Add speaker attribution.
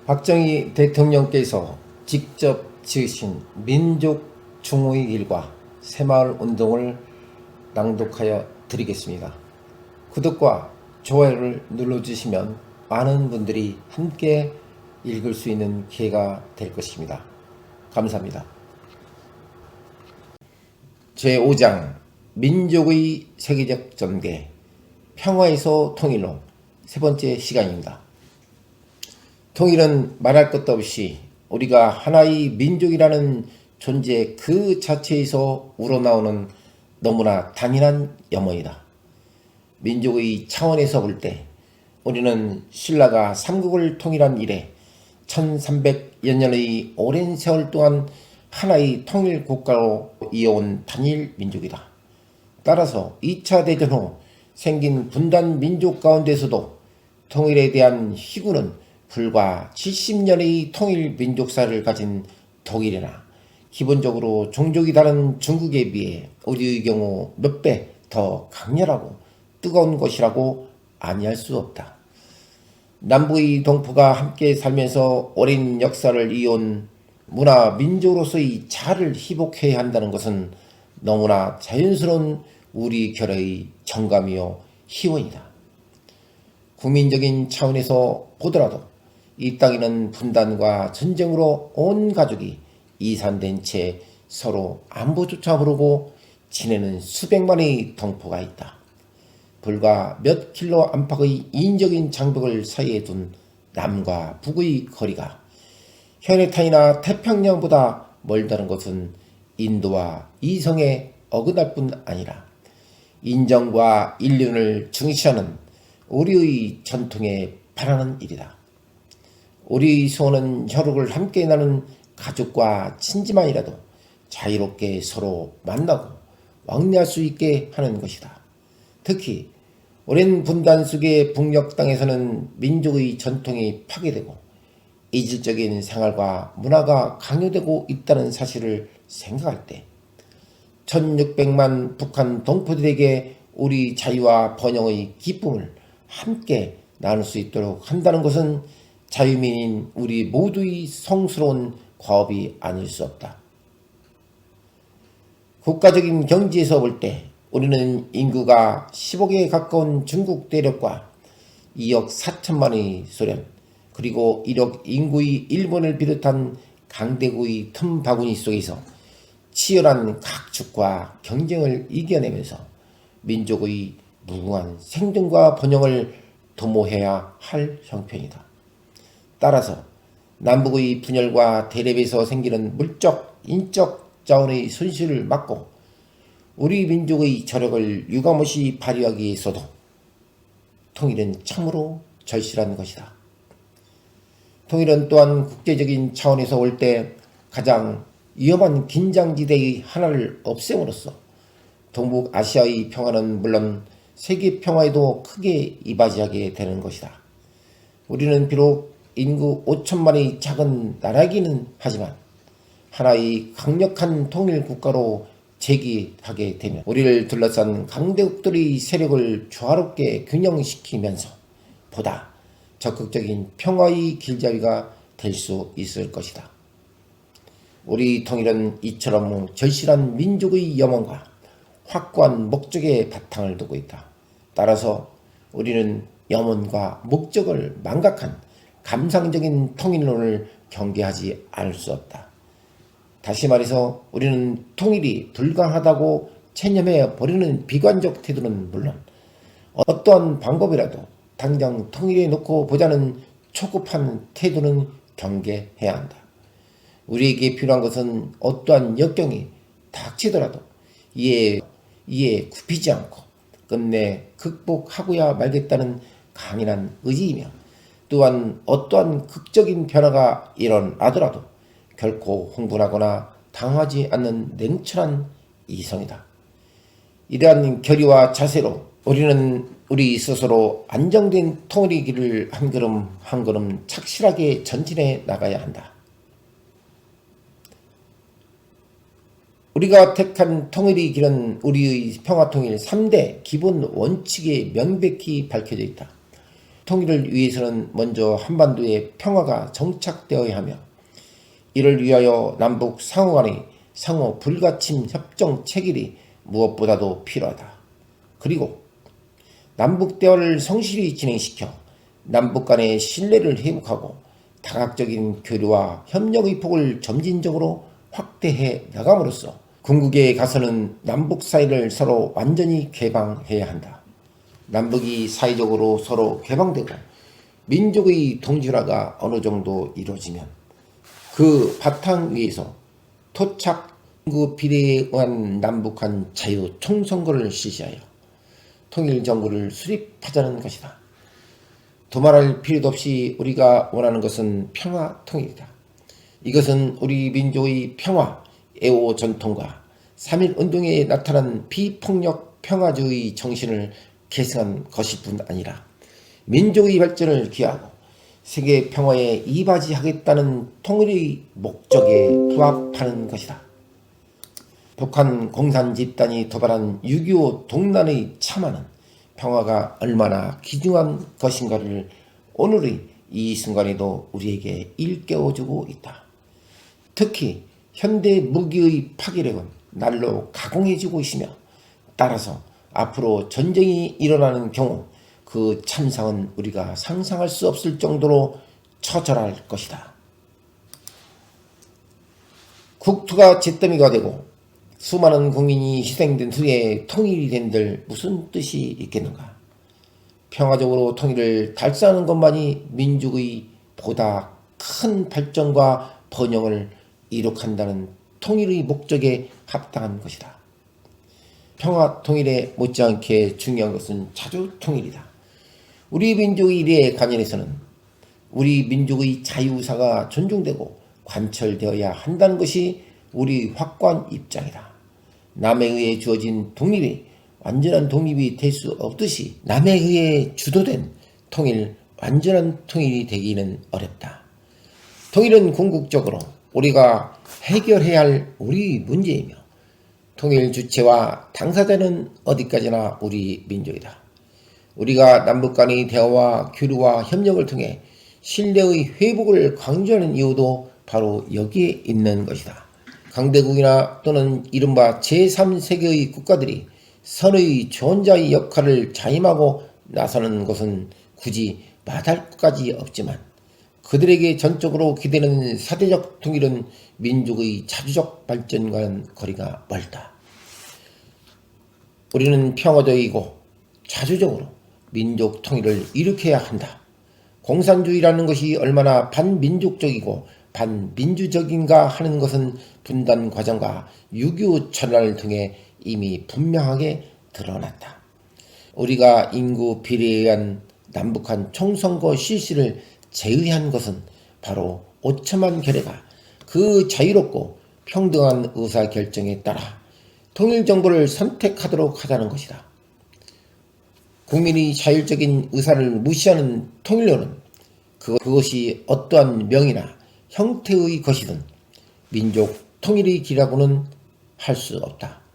Speaker 1: 박정희 대통령께서 직접 지으신 민족 중흥의 길과 새마을 운동을 낭독하여 드리겠습니다. 구독과 좋아요를 눌러주시면 많은 분들이 함께 읽을 수 있는 기회가 될 것입니다. 감사합니다. 제5장 민족의 세계적 전개 평화에서 통일로 세 번째 시간입니다. 통일은 말할 것도 없이 우리가 하나의 민족이라는 존재 그 자체에서 우러나오는 너무나 당연한 염원이다. 민족의 차원에서 볼 때 우리는 신라가 삼국을 통일한 이래 1300여 년의 오랜 세월 동안 하나의 통일 국가로 이어온 단일 민족이다. 따라서 2차 대전 후 생긴 분단 민족 가운데서도 통일에 대한 희구는 불과 70년의 통일 민족사를 가진 독일이나 기본적으로 종족이 다른 중국에 비해 우리의 경우 몇 배 더 강렬하고 뜨거운 것이라고 아니할 수 없다. 남부의 동포가 함께 살면서 오랜 역사를 이어온 문화 민족으로서의 자아를 회복해야 한다는 것은 너무나 자연스러운 우리 결의 정감이요 희원이다. 국민적인 차원에서 보더라도 이 땅에는 분단과 전쟁으로 온 가족이 이산된 채 서로 안부조차 모르고 지내는 수백만의 동포가 있다. 불과 몇 킬로 안팎의 인적인 장벽을 사이에 둔 남과 북의 거리가 현해탄이나 태평양보다 멀다는 것은 인도와 이성에 어긋날 뿐 아니라 인정과 인륜을 중시하는 우리의 전통에 반하는 일이다. 우리의 소원은 혈육을 함께 나눈 가족과 친지만이라도 자유롭게 서로 만나고 왕래할 수 있게 하는 것이다. 특히 오랜 분단 속의 북녘 땅에서는 민족의 전통이 파괴되고 이질적인 생활과 문화가 강요되고 있다는 사실을 생각할 때 1600만 북한 동포들에게 우리 자유와 번영의 기쁨을 함께 나눌 수 있도록 한다는 것은 자유민인 우리 모두의 성스러운 과업이 아닐 수 없다. 국가적인 경지에서 볼 때 우리는 인구가 10억에 가까운 중국 대륙과 2억 4천만의 소련 그리고 1억 인구의 일본을 비롯한 강대국의 틈바구니 속에서 치열한 각축과 경쟁을 이겨내면서 민족의 무궁한 생존과 번영을 도모해야 할 형편이다. 따라서 남북의 분열과 대립에서 생기는 물적, 인적 자원의 손실을 막고 우리 민족의 저력을 유감없이 발휘하기 위해서도 통일은 참으로 절실한 것이다. 통일은 또한 국제적인 차원에서 올 때 가장 위험한 긴장지대의 하나를 없앰으로써 동북아시아의 평화는 물론 세계 평화에도 크게 이바지하게 되는 것이다. 우리는 비록 인구 5천만의 작은 나라이기는 하지만 하나의 강력한 통일 국가로 재기하게 되면 우리를 둘러싼 강대국들의 세력을 조화롭게 균형시키면서 보다 적극적인 평화의 길잡이가 될 수 있을 것이다. 우리 통일은 이처럼 절실한 민족의 염원과 확고한 목적에 바탕을 두고 있다. 따라서 우리는 염원과 목적을 망각한 감상적인 통일론을 경계하지 않을 수 없다. 다시 말해서 우리는 통일이 불가능하다고 체념해 버리는 비관적 태도는 물론 어떠한 방법이라도 당장 통일해 놓고 보자는 초급한 태도는 경계해야 한다. 우리에게 필요한 것은 어떠한 역경이 닥치더라도 이에 굽히지 않고 끝내 극복하고야 말겠다는 강인한 의지이며 또한 어떠한 극적인 변화가 일어나더라도 결코 흥분하거나 당하지 않는 냉철한 이성이다. 이러한 결의와 자세로 우리는 우리 스스로 안정된 통일의 길을 한 걸음 한 걸음 착실하게 전진해 나가야 한다. 우리가 택한 통일의 길은 우리의 평화통일 3대 기본 원칙에 명백히 밝혀져 있다. 통일을 위해서는 먼저 한반도의 평화가 정착되어야 하며 이를 위하여 남북 상호 간의 상호 불가침 협정 체결이 무엇보다도 필요하다. 그리고 남북 대화를 성실히 진행시켜 남북 간의 신뢰를 회복하고 다각적인 교류와 협력의 폭을 점진적으로 확대해 나감으로써 궁극에 가서는 남북 사이를 서로 완전히 개방해야 한다. 남북이 사회적으로 서로 개방되고 민족의 동질화가 어느 정도 이루어지면 그 바탕 위에서 토착 그 비례에 의한 남북한 자유 총선거를 실시하여 통일정부를 수립하자는 것이다. 도말할 필요도 없이 우리가 원하는 것은 평화 통일이다. 이것은 우리 민족의 평화, 애호 전통과 3.1운동에 나타난 비폭력 평화주의 정신을 계승한 것일 뿐 아니라 민족의 발전을 기하고 세계 평화에 이바지하겠다는 통일의 목적에 부합하는 것이다. 북한 공산 집단이 도발한 6.25 동란의 참화는 평화가 얼마나 귀중한 것인가를 오늘의 이 순간에도 우리에게 일깨워주고 있다. 특히 현대 무기의 파괴력은 날로 가공해지고 있으며 따라서 앞으로 전쟁이 일어나는 경우 그 참상은 우리가 상상할 수 없을 정도로 처절할 것이다. 국토가 잿더미가 되고 수많은 국민이 희생된 후에 통일이 된들 무슨 뜻이 있겠는가? 평화적으로 통일을 달성하는 것만이 민족의 보다 큰 발전과 번영을 이룩한다는 통일의 목적에 합당한 것이다. 평화 통일에 못지않게 중요한 것은 자주 통일이다. 우리 민족의 일에 관련해서는 우리 민족의 자유의사가 존중되고 관철되어야 한다는 것이 우리 확고한 입장이다. 남에 의해 주어진 독립이 완전한 독립이 될 수 없듯이 남에 의해 주도된 통일, 완전한 통일이 되기는 어렵다. 통일은 궁극적으로 우리가 해결해야 할 우리 문제이며 통일 주체와 당사자는 어디까지나 우리 민족이다. 우리가 남북 간의 대화와 교류와 협력을 통해 신뢰의 회복을 강조하는 이유도 바로 여기에 있는 것이다. 강대국이나 또는 이른바 제3세계의 국가들이 선의 조언자의 역할을 자임하고 나서는 것은 굳이 마다할 것까지 없지만 그들에게 전적으로 기대는 사대적 통일은 민족의 자주적 발전과는 거리가 멀다. 우리는 평화적이고 자주적으로 민족 통일을 일으켜야 한다. 공산주의라는 것이 얼마나 반민족적이고 반민주적인가 하는 것은 분단 과정과 6.25 천란을 통해 이미 분명하게 드러났다. 우리가 인구 비례에 의한 남북한 총선거 실시를 제의한 것은 바로 5천만 결의가 그 자유롭고 평등한 의사결정에 따라 통일정부를 선택하도록 하자는 것이다. 국민의 자율적인 의사를 무시하는 통일론은 그것이 어떠한 명이나 형태의 것이든 민족 통일의 길이라고는 할 수 없다.